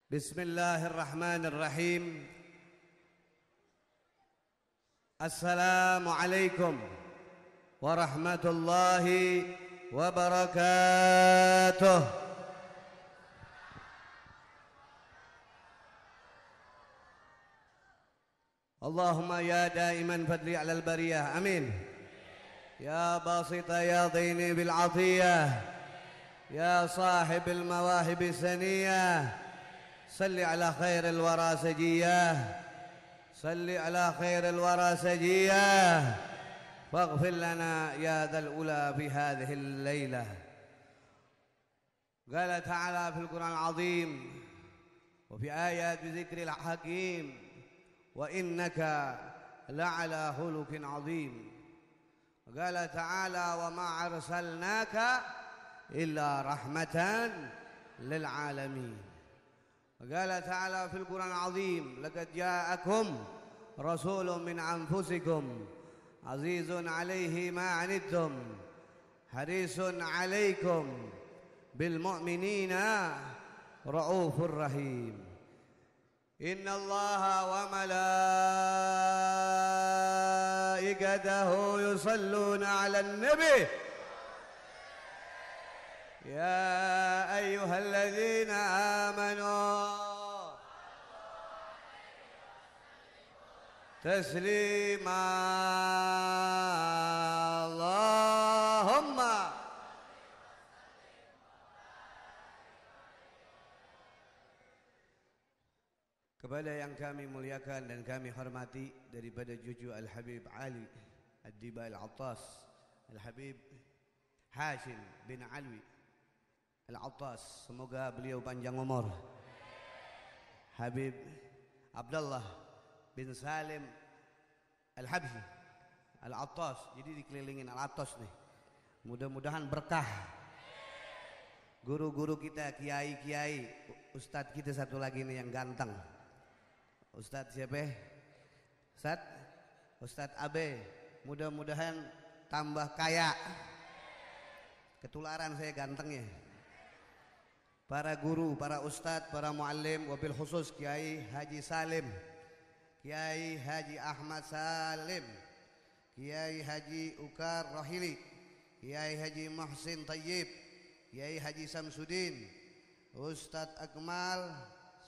Bismillahirrahmanirrahim. Assalamualaikum warahmatullahi wabarakatuh. Allahumma ya daiman fadli alal bariyah, amin. Ya basita ya dini bil atiyah, ya sahibil mawahib saniyah, salli ala khairil wara sajiyah, salli ala khairil wara sajiyah, faghfir lana ya dhal ula fi hadhihi al-lailah. Qala ta'ala fil Qur'an al-azim wa fi ayat dzikril hakim wa innaka la'ala khuluqin azim. Qala ta'ala wa ma arsalnaka illa rahmatan lil alamin. Qala ta'ala fil Qur'an al-azim laqad ja'akum rasulun min anfusikum azizun 'alaihi ma 'anittum harisun 'alaikum bil mu'minina raufur rahim. Inna Allaha wa malaikatahu yusalluna 'alan nabi ya ayyuhalladzina amanu taslima. Allahumma kepada yang kami muliakan dan kami hormati daripada cucu Al-Habib Ali Ad-Diba Al-Attas, Al-Habib Hashim bin Alwi Al-Attas, semoga beliau panjang umur. Habib Abdullah bin Salim Al-Habshi Al-Attas, jadi dikelilingin Al-Attas nih. Mudah-mudahan berkah. Guru-guru kita, kiai-kiai, ustadz kita satu lagi nih yang ganteng. Ustadz siapa? Ustadz Abe. Mudah-mudahan tambah kaya. Ketularan saya gantengnya. Para guru, para ustadz, para muallim, wabil khusus Kiai Haji Salim, Kiai Haji Ahmad Salim, Kiai Haji Ukar Rahili, Kiai Haji Muhsin Tayyib, Kiai Haji Samsudin, Ustadz Akmal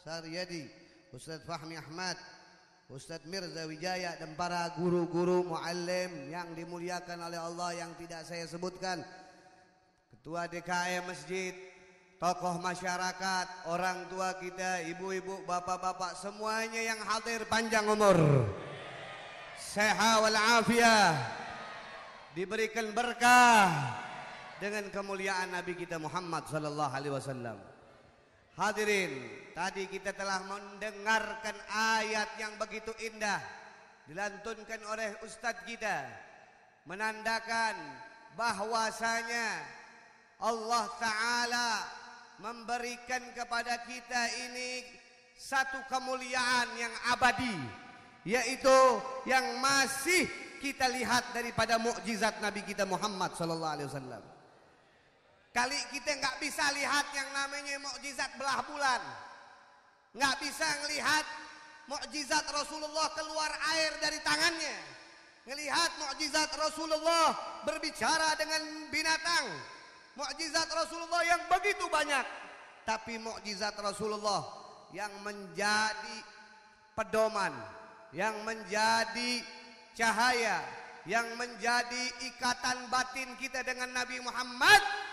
Saryadi, Ustadz Fahmi Ahmad, Ustadz Mirza Wijaya, dan para guru-guru muallim yang dimuliakan oleh Allah yang tidak saya sebutkan. Ketua DKM Masjid, tokoh masyarakat, orang tua kita, ibu-ibu, bapak-bapak, semuanya yang hadir panjang umur, sehat walafiat, diberikan berkah dengan kemuliaan Nabi kita Muhammad sallallahu alaihi wasallam. Hadirin, tadi kita telah mendengarkan ayat yang begitu indah dilantunkan oleh ustadz kita, menandakan bahwasanya Allah Ta'ala memberikan kepada kita ini satu kemuliaan yang abadi, yaitu yang masih kita lihat daripada mukjizat Nabi kita Muhammad sallallahu alaihi wasallam. Kali kita nggak bisa lihat yang namanya mukjizat belah bulan, nggak bisa ngelihat mukjizat Rasulullah keluar air dari tangannya, ngelihat mukjizat Rasulullah berbicara dengan binatang, mukjizat Rasulullah yang begitu banyak. Tapi mukjizat Rasulullah yang menjadi pedoman, yang menjadi cahaya, yang menjadi ikatan batin kita dengan Nabi Muhammad,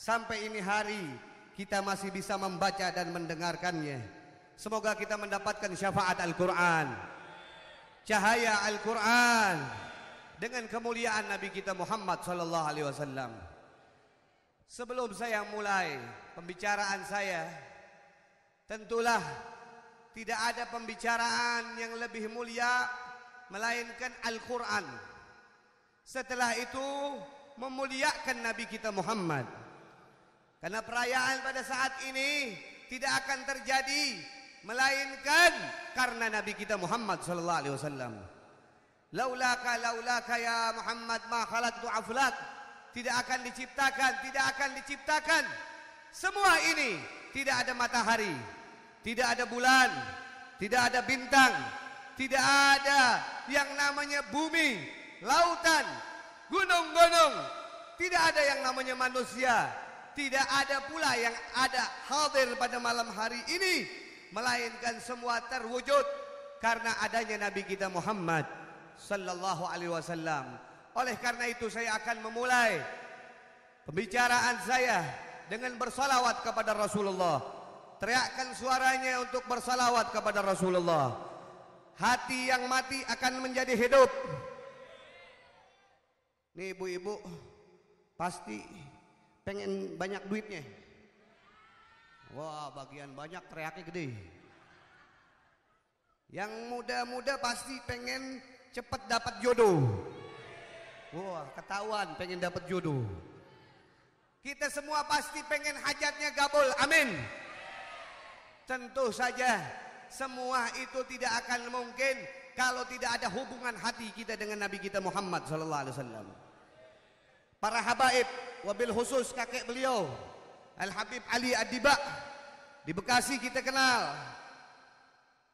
sampai ini hari kita masih bisa membaca dan mendengarkannya. Semoga kita mendapatkan syafaat Al-Quran, cahaya Al-Quran dengan kemuliaan Nabi kita Muhammad sallallahu alaihi wasallam. Sebelum saya mulai pembicaraan saya, tentulah tidak ada pembicaraan yang lebih mulia melainkan Al-Quran. Setelah itu memuliakan Nabi kita Muhammad. Karena perayaan pada saat ini tidak akan terjadi melainkan karena Nabi kita Muhammad sallallahu alaihi wasallam. Laulaka ya Muhammad ma khalaqtu aflak. Tidak akan diciptakan semua ini tidak ada matahari, tidak ada bulan, tidak ada bintang, tidak ada yang namanya bumi, lautan, gunung-gunung, tidak ada yang namanya manusia, tidak ada pula yang ada hadir pada malam hari ini, melainkan semua terwujud karena adanya Nabi kita Muhammad sallallahu alaihi wasallam. Oleh karena itu saya akan memulai pembicaraan saya dengan bersalawat kepada Rasulullah. Teriakkan suaranya untuk bersalawat kepada Rasulullah. Hati yang mati akan menjadi hidup. Nih ibu-ibu pasti pengen banyak duitnya. Wah, bagian banyak teriaknya gede. Yang muda-muda pasti pengen cepat dapat jodoh. Wah, ketahuan pengen dapat jodoh. Kita semua pasti pengen hajatnya gabul. Amin. Tentu saja semua itu tidak akan mungkin kalau tidak ada hubungan hati kita dengan Nabi kita Muhammad sallallahu alaihi wasallam. Para habaib, wabil khusus kakek beliau Al Habib Ali Ad-Diba di Bekasi kita kenal.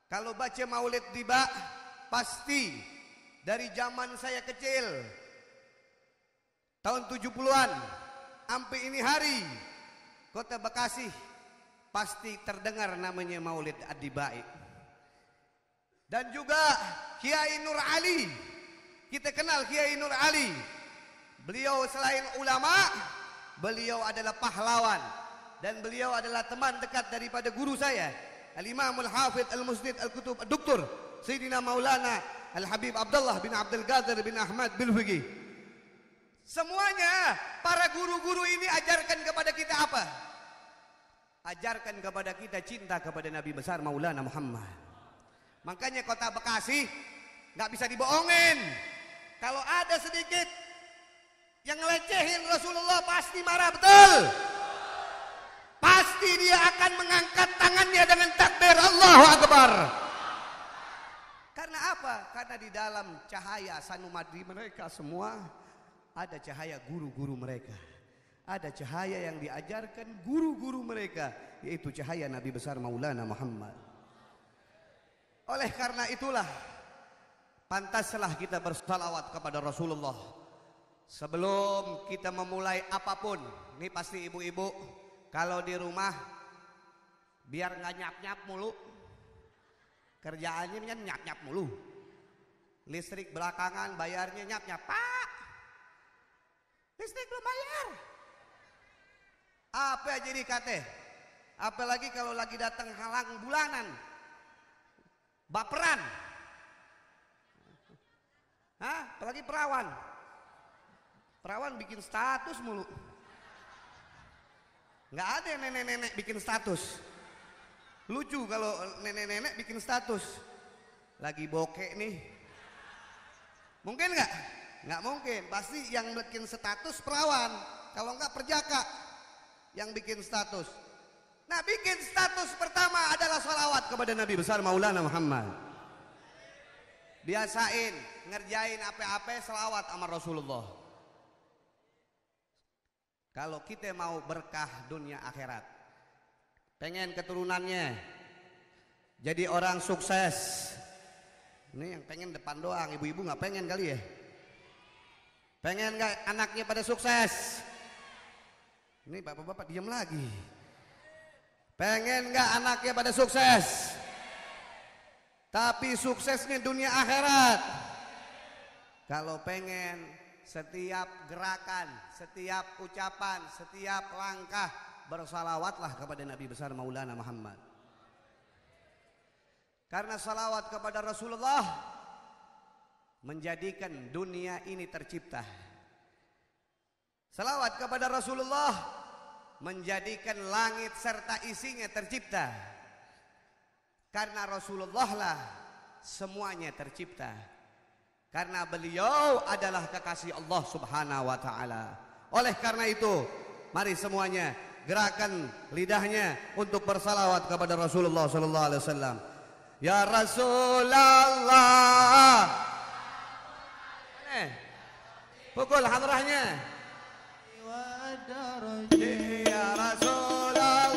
Kalau baca Maulid Diba pasti dari zaman saya kecil tahun 70-an sampai ini hari kota Bekasi pasti terdengar namanya Maulid Ad-Diba. Dan juga Kiai Nur Ali, kita kenal Kiai Nur Ali. Beliau selain ulama, beliau adalah pahlawan dan beliau adalah teman dekat daripada guru saya Al-Imamul Hafidh Al-Musnid Al-Kutub Dr. Sayyidina Maulana Al-Habib Abdullah bin Abdul Qadir bin Ahmad bin Fiqih. Semuanya para guru-guru ini ajarkan kepada kita apa? Ajarkan kepada kita cinta kepada Nabi besar Maulana Muhammad. Makanya kota Bekasi nggak bisa dibohongin. Kalau ada sedikit yang ngelecehin Rasulullah pasti marah, betul. Pasti dia akan mengangkat tangannya dengan takbir Allahu Akbar. Karena apa? Karena di dalam cahaya Sanumadri mereka semua ada cahaya guru-guru mereka. Ada cahaya yang diajarkan guru-guru mereka, yaitu cahaya Nabi besar Maulana Muhammad. Oleh karena itulah pantaslah kita bersalawat kepada Rasulullah. Sebelum kita memulai apapun, ini pasti ibu-ibu kalau di rumah biar nggak nyap-nyap mulu, kerjaannya kan nyap-nyap mulu. Listrik belakangan bayarnya nyap-nyap, Pak, listrik belum bayar. Apa aja dikate? Apalagi kalau lagi datang halang bulanan, baperan. Hah? Apalagi perawan. Perawan bikin status mulu. Nggak ada nenek-nenek bikin status. Lucu kalau nenek-nenek bikin status. Lagi bokek nih. Mungkin nggak? Nggak mungkin. Pasti yang bikin status perawan. Kalau nggak perjaka yang bikin status. Nah, bikin status pertama adalah salawat kepada Nabi besar Maulana Muhammad. Biasain ngerjain apa-apa salawat sama Rasulullah. Kalau kita mau berkah dunia akhirat, pengen keturunannya jadi orang sukses. Ini yang pengen depan doang, ibu-ibu nggak pengen kali ya? Pengen nggak anaknya pada sukses? Ini bapak-bapak diam lagi. Pengen nggak anaknya pada sukses? Tapi suksesnya dunia akhirat. Kalau pengen, setiap gerakan, setiap ucapan, setiap langkah bersalawatlah kepada Nabi besar Maulana Muhammad. Karena salawat kepada Rasulullah menjadikan dunia ini tercipta. Salawat kepada Rasulullah menjadikan langit serta isinya tercipta. Karena Rasulullah lah semuanya tercipta. Karena beliau adalah kekasih Allah Subhanahu wa taala. Oleh karena itu, mari semuanya gerakan lidahnya untuk bersalawat kepada Rasulullah sallallahu alaihi wasallam. Ya Rasulullah. Pukul hadrahnya. Ya Rasulullah.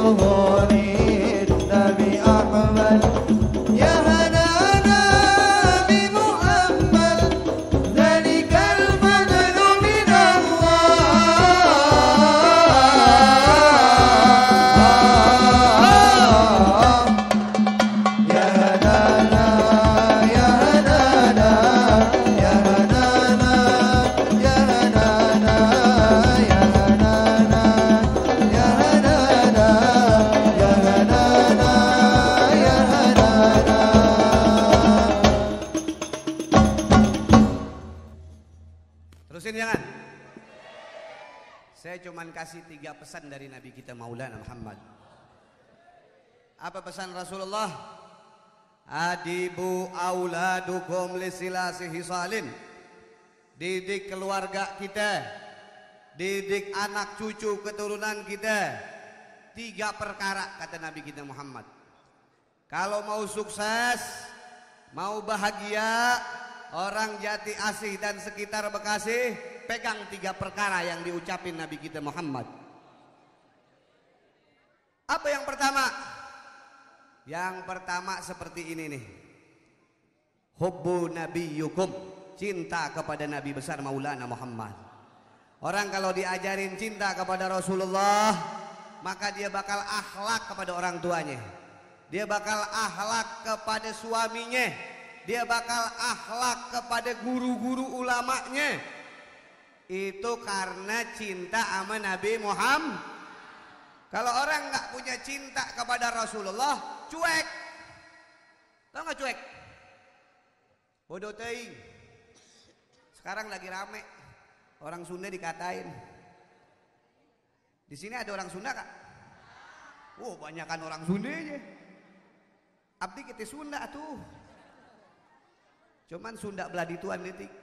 ظهور النبي أحمد يا هنانا بمحمد ذلك الفضل من الله يا هنانا يا هنانا يا هنانا يا هنانا يا هنانا يا هنانا يا هنانا يا هنانا. Terusin jangan. Saya cuman kasih 3 pesan dari Nabi kita Maulana Muhammad. Apa pesan Rasulullah? Adibu auladukum lisilasi hisalin. Didik keluarga kita, didik anak cucu keturunan kita. 3 perkara kata Nabi kita Muhammad. Kalau mau sukses, mau bahagia, orang Jati Asih dan sekitar Bekasi, pegang 3 perkara yang diucapin Nabi kita Muhammad. Apa yang pertama? Yang pertama seperti ini nih. Hubbu nabiyyukum, cinta kepada Nabi besar Maulana Muhammad. Orang kalau diajarin cinta kepada Rasulullah, maka dia bakal akhlak kepada orang tuanya. Dia bakal akhlak kepada suaminya. Dia bakal akhlak kepada guru-guru ulamanya. Itu karena cinta sama Nabi Muhammad. Kalau orang nggak punya cinta kepada Rasulullah, cuek. Tahu nggak cuek? Bodoh teing. Sekarang lagi rame. Orang Sunda dikatain. Di sini ada orang Sunda kak? Banyakan orang Sunda aja. Abdi kita Sunda tuh. Cuman Sunda belah dituan detik.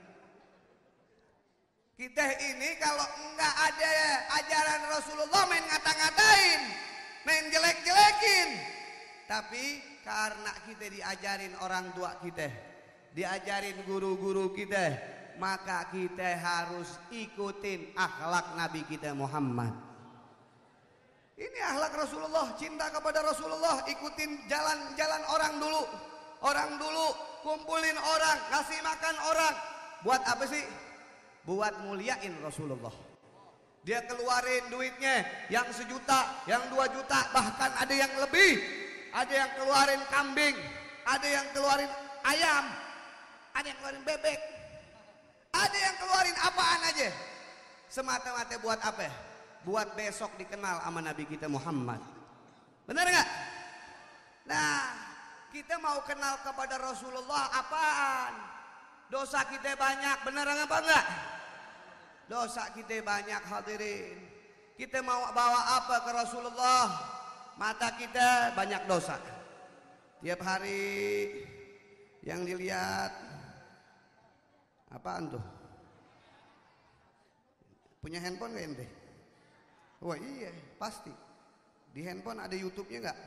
Kita ini kalau enggak ada ajaran Rasulullah main ngata-ngatain, main jelek-jelekin. Tapi karena kita diajarin orang tua kita, diajarin guru-guru kita, maka kita harus ikutin akhlak Nabi kita Muhammad. Ini akhlak Rasulullah, cinta kepada Rasulullah, ikutin jalan-jalan orang dulu. Orang dulu kumpulin orang, ngasih makan orang. Buat apa sih? Buat muliain Rasulullah. Dia keluarin duitnya yang 1 juta, yang 2 juta, bahkan ada yang lebih. Ada yang keluarin kambing, ada yang keluarin ayam, ada yang keluarin bebek, ada yang keluarin apaan aja. Semata-mata buat apa? Buat besok dikenal sama Nabi kita Muhammad. Benar nggak? Nah, kita mau kenal kepada Rasulullah apaan? Dosa kita banyak, benar apa enggak? Dosa kita banyak hadirin. Kita mau bawa apa ke Rasulullah? Mata kita banyak dosa. Tiap hari yang dilihat apaan tuh? Punya handphone gak ente? Wah iya pasti. Di handphone ada YouTube-nya nggak?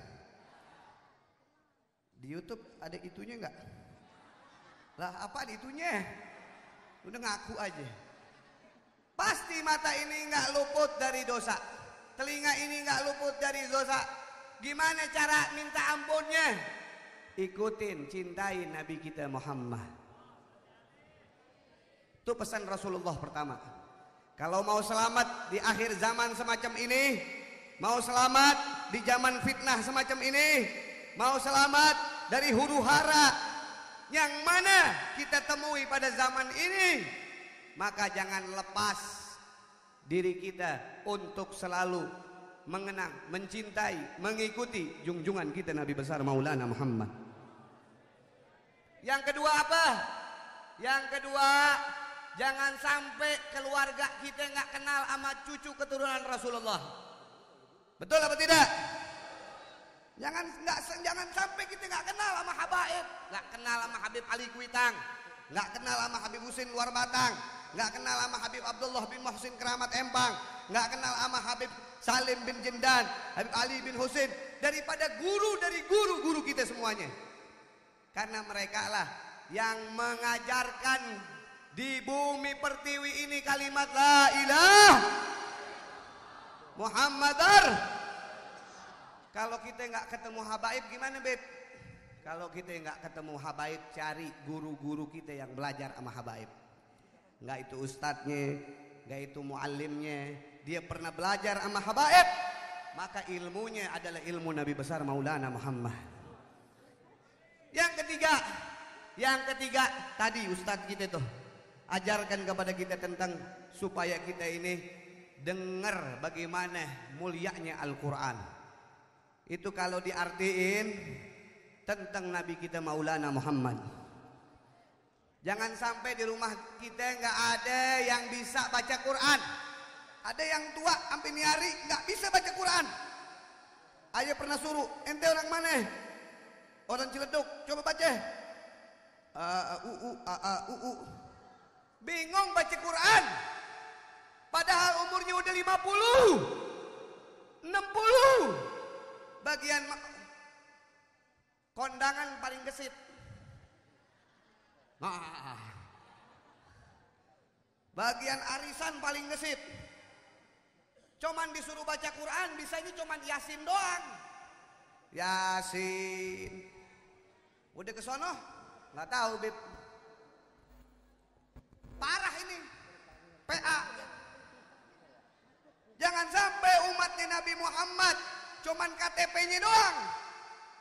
Di YouTube ada itunya nggak? Lah apa itunya? Udah ngaku aja. Pasti mata ini nggak luput dari dosa, telinga ini nggak luput dari dosa. Gimana cara minta ampunnya? Ikutin, cintai Nabi kita Muhammad. Itu pesan Rasulullah pertama. Kalau mau selamat di akhir zaman semacam ini, mau selamat di zaman fitnah semacam ini, mau selamat dari huru hara yang mana kita temui pada zaman ini, maka jangan lepas diri kita untuk selalu mengenang, mencintai, mengikuti junjungan kita Nabi besar Maulana Muhammad. Yang kedua apa? Yang kedua, jangan sampai keluarga kita nggak kenal sama cucu keturunan Rasulullah. Betul apa tidak? Jangan sampai kita nggak kenal sama habaib, nggak kenal sama Habib Ali Kuitang, nggak kenal sama Habib Husin Luar Batang, nggak kenal sama Habib Abdullah bin Muhsin Keramat Empang, nggak kenal sama Habib Salim bin Jendan, Habib Ali bin Husin, daripada guru dari guru-guru kita semuanya. Karena mereka lah yang mengajarkan di bumi pertiwi ini kalimat la ilaha Muhammadar Kalau kita nggak ketemu habaib gimana, Beb? Kalau kita nggak ketemu habaib, cari guru-guru kita yang belajar sama habaib. Nggak itu ustadznya, nggak itu muallimnya, dia pernah belajar sama habaib, maka ilmunya adalah ilmu Nabi besar Maulana Muhammad. Yang ketiga tadi ustadz kita tuh ajarkan kepada kita tentang supaya kita ini dengar bagaimana mulianya Al-Quran. Itu kalau diartiin tentang Nabi kita Maulana Muhammad. Jangan sampai di rumah kita nggak ada yang bisa baca Quran. Ada yang tua sampai niari nggak bisa baca Quran. Ayah pernah suruh, ente orang mana? Orang Ciledug, coba baca. Bingung baca Quran. Padahal umurnya udah 50, 60. Bagian kondangan paling gesit. Bagian arisan paling gesit. Cuman disuruh baca Quran, bisanya cuman Yasin doang. Yasin. Udah ke sono? Nggak tahu, Bib. Parah ini. PA. Jangan sampai umatnya Nabi Muhammad cuman KTP-nya doang.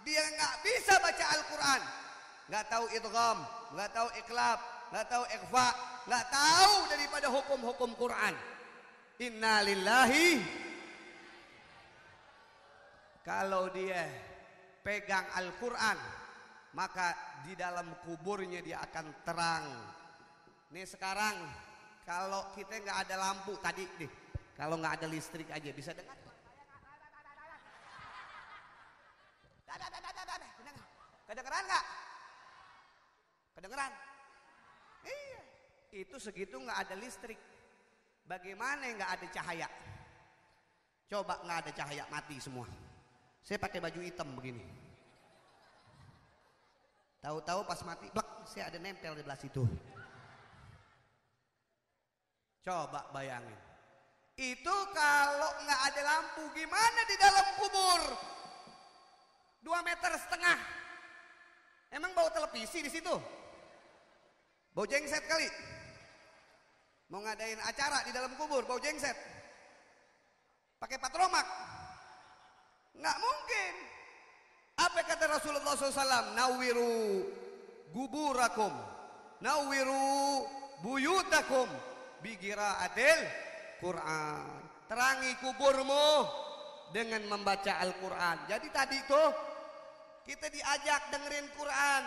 Dia nggak bisa baca Al-Quran. Nggak tahu idgham, nggak tahu iqlab, nggak tahu ikhfa, nggak tahu daripada hukum-hukum Quran. Inna lillahi. Kalau dia pegang Al-Quran, maka di dalam kuburnya dia akan terang. Nih sekarang kalau kita nggak ada lampu tadi nih, kalau nggak ada listrik aja bisa dengar. Kedengeran nggak? Kedengeran? Iya. Itu segitu nggak ada listrik. Bagaimana nggak ada cahaya? Coba nggak ada cahaya, mati semua. Saya pakai baju hitam begini. Tahu-tahu pas mati, blak, saya ada nempel di belah situ. Coba bayangin. Itu kalau nggak ada lampu, gimana di dalam kubur? 2,5 meter. Emang bau televisi di situ? Bau jengset kali. Mau ngadain acara di dalam kubur, bau jengset. Pakai patromak? Nggak mungkin. Apa kata Rasulullah SAW? Nawiru guburakum, nawiru buyutakum bigiraatil Quran. Terangi kuburmu dengan membaca Al-Quran. Jadi tadi tuh kita diajak dengerin Quran.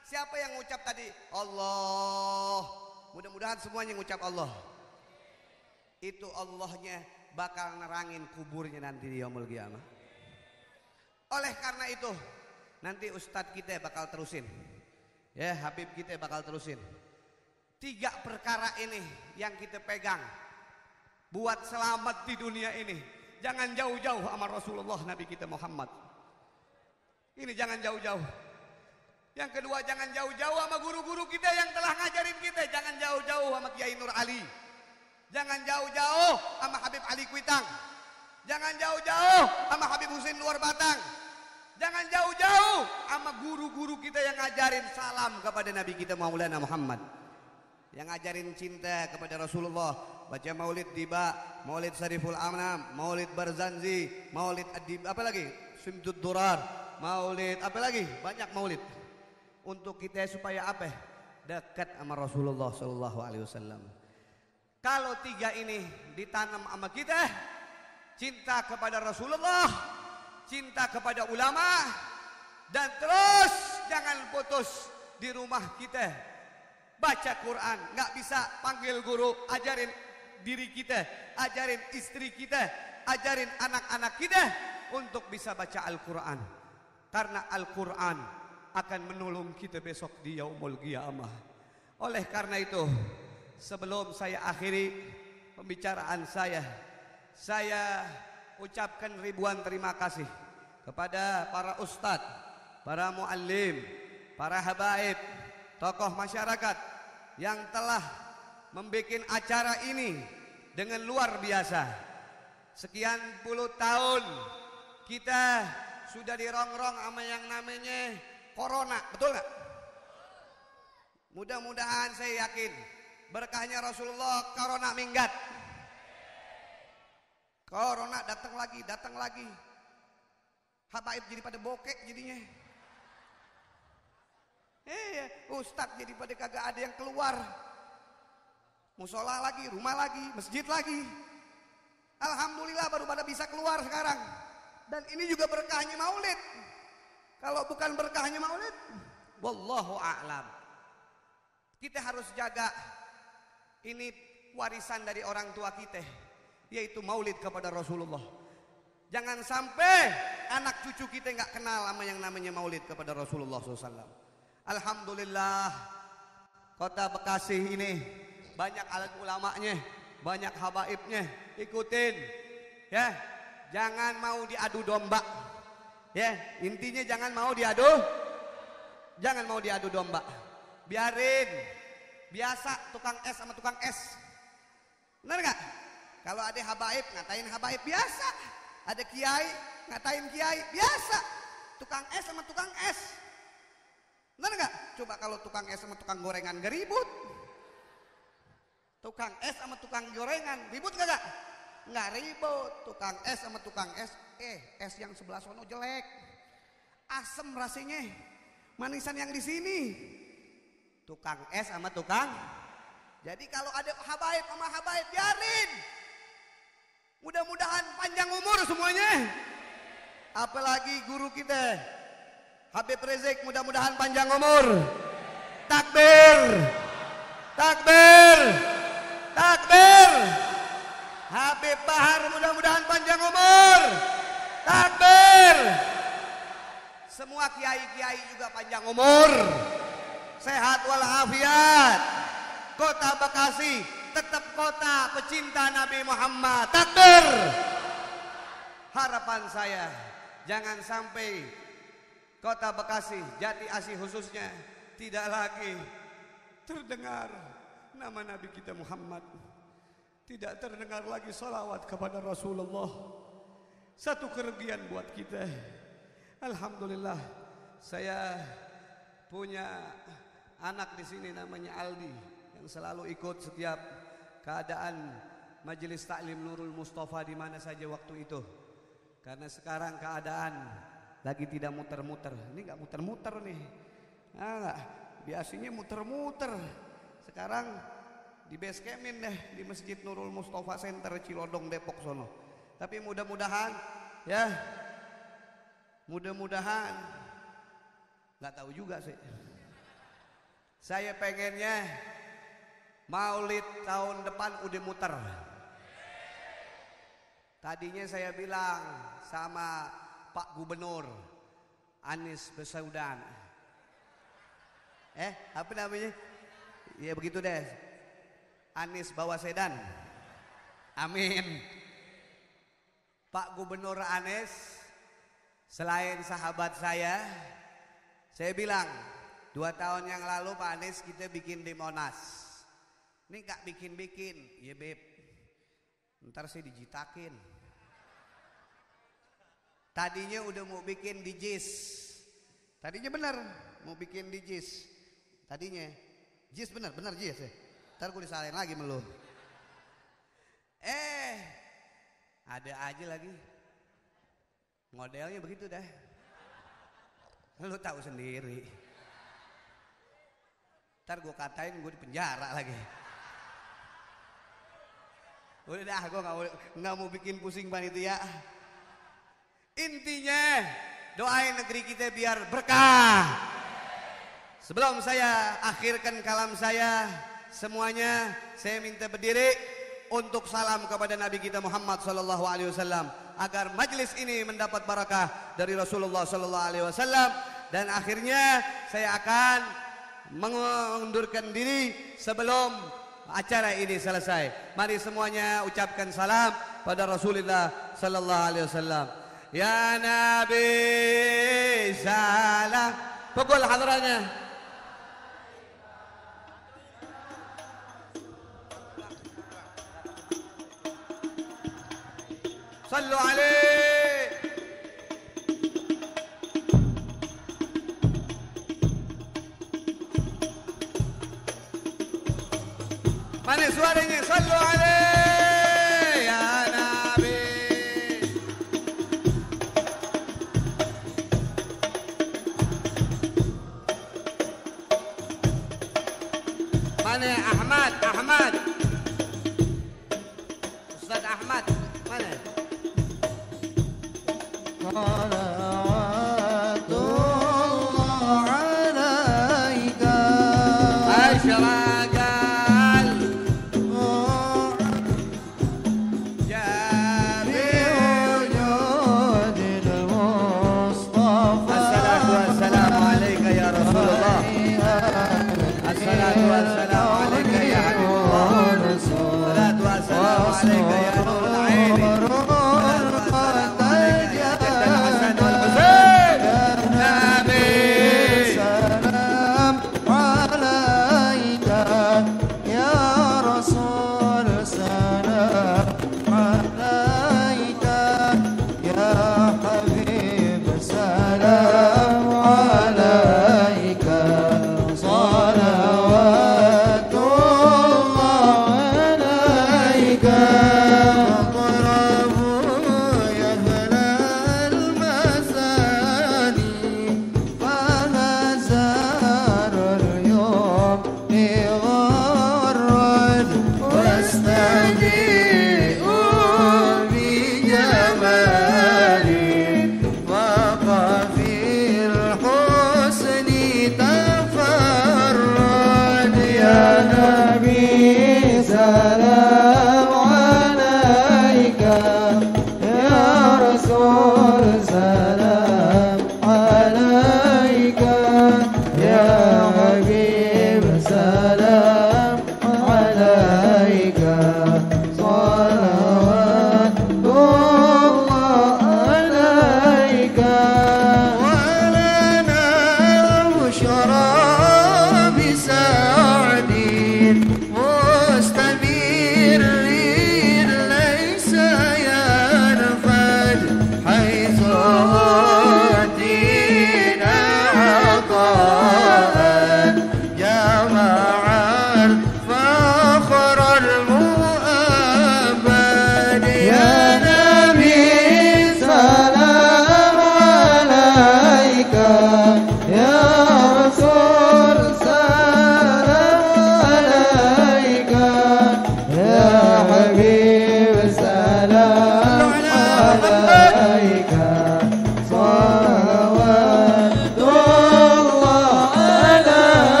Siapa yang ngucap tadi? Allah. Mudah-mudahan semuanya ngucap Allah. Itu Allahnya bakal nerangin kuburnya nanti di yaumul qiyamah. Oleh karena itu nanti ustadz kita bakal terusin, ya Habib kita bakal terusin. 3 perkara ini yang kita pegang buat selamat di dunia ini. Jangan jauh-jauh sama Rasulullah Nabi kita Muhammad. Ini jangan jauh-jauh. Yang kedua, jangan jauh-jauh sama guru-guru kita yang telah ngajarin kita. Jangan jauh-jauh sama Kiai Nur Ali. Jangan jauh-jauh sama Habib Ali Kuitang. Jangan jauh-jauh sama Habib Husin Luar Batang. Jangan jauh-jauh sama guru-guru kita yang ngajarin salam kepada Nabi kita Maulana Muhammad. Yang ngajarin cinta kepada Rasulullah. Baca maulid Diba, maulid Syariful Anam, maulid Barzanzi, maulid Adib, apa lagi? Simtud Durar, maulid, apa lagi? Banyak maulid. Untuk kita supaya apa? Dekat sama Rasulullah SAW. Kalau 3 ini ditanam sama kita, cinta kepada Rasulullah, cinta kepada ulama, dan terus jangan putus di rumah kita baca Quran. Nggak bisa panggil guru, ajarin diri kita, ajarin istri kita, ajarin anak-anak kita untuk bisa baca Al-Quran. Karena Al-Quran akan menolong kita besok di yaumul qiyamah. Oleh karena itu, sebelum saya akhiri pembicaraan saya ucapkan ribuan terima kasih kepada para ustadz, para muallim, para habaib, tokoh masyarakat yang telah membuat acara ini dengan luar biasa. Sekian puluh tahun kita sudah dirongrong sama yang namanya corona, betul nggak? Mudah-mudahan saya yakin berkahnya Rasulullah corona minggat. Corona datang lagi. Habaib jadi pada bokek jadinya. Ustadz jadi pada kagak ada yang keluar. Musola lagi, rumah lagi, masjid lagi. Alhamdulillah baru pada bisa keluar sekarang. Dan ini juga berkahnya maulid. Kalau bukan berkahnya maulid, wallahu a'lam. Kita harus jaga ini warisan dari orang tua kita, yaitu maulid kepada Rasulullah. Jangan sampai anak cucu kita nggak kenal sama yang namanya maulid kepada Rasulullah SAW. Alhamdulillah, kota Bekasi ini banyak alat ulamanya, banyak habaibnya. Ikutin, ya. Jangan mau diadu domba, ya. Intinya jangan mau diadu domba. Biarin, biasa tukang es sama tukang es. Benar nggak? Kalau ada habaib ngatain habaib biasa, ada kiai ngatain kiai biasa. Tukang es sama tukang es. Benar nggak? Coba kalau tukang es sama tukang gorengan gak ribut. Tukang es sama tukang gorengan ribut nggak? Nggak ribut. Tukang es sama tukang es, es yang sebelah sono jelek, asem rasanya, manisan yang di sini. Tukang es sama tukang. Jadi kalau ada habaib sama habaib biarin. Mudah-mudahan panjang umur semuanya. Apalagi guru kita Habib Rizik, mudah-mudahan panjang umur. Takbir, takbir, takbir. Habib Bahar mudah-mudahan panjang umur. Takbir. Semua kiai-kiai juga panjang umur, sehat walafiat. Kota Bekasi tetap kota pecinta Nabi Muhammad. Takbir. Harapan saya jangan sampai kota Bekasi, Jati Asih khususnya, tidak lagi terdengar nama Nabi kita Muhammad. Tidak terdengar lagi salawat kepada Rasulullah. Satu kerugian buat kita. Alhamdulillah, saya punya anak di sini namanya Aldi yang selalu ikut setiap keadaan Majelis Taklim Nurul Mustafa di mana saja waktu itu. Karena sekarang keadaan lagi tidak muter-muter. Ini nggak muter-muter nih. Nah, biasanya muter-muter. Sekarang di base campin deh di Masjid Nurul Mustafa Center Cilodong Depok sono. Tapi mudah-mudahan ya, mudah-mudahan, nggak tahu juga sih. Saya pengennya Maulid tahun depan udah muter. Tadinya saya bilang sama Pak Gubernur Anies Baswedan. Apa namanya? Ya begitu deh. Anies Baswedan. Amin. Pak Gubernur Anies, selain sahabat saya bilang 2 tahun yang lalu Pak Anies kita bikin di Monas. Ini gak bikin-bikin, ya Beb. Ntar saya dijitakin. Tadinya udah mau bikin di JIS. Tadinya bener mau bikin di JIS. Tadinya JIS bener JIS ya. Ntar gue disalahin lagi melu. Ada aja lagi. Modelnya begitu dah. Lu tahu sendiri. Ntar gue katain gue di penjara lagi. Udah dah, gue nggak mau bikin pusing panitia. Intinya doain negeri kita biar berkah. Sebelum saya akhirkan kalam saya, semuanya saya minta berdiri untuk salam kepada Nabi kita Muhammad sallallahu alaihi wasallam agar majlis ini mendapat barakah dari Rasulullah sallallahu alaihi wasallam. Dan akhirnya saya akan mengundurkan diri sebelum acara ini selesai. Mari semuanya ucapkan salam pada Rasulullah sallallahu alaihi wasallam. Ya Nabi salam. Pukul hadrannya. Sallu alaihi. suaranya, sallu alaihi ya Nabi. Mana Ahmad, Ahmad. Ustaz Ahmad, mana? Ya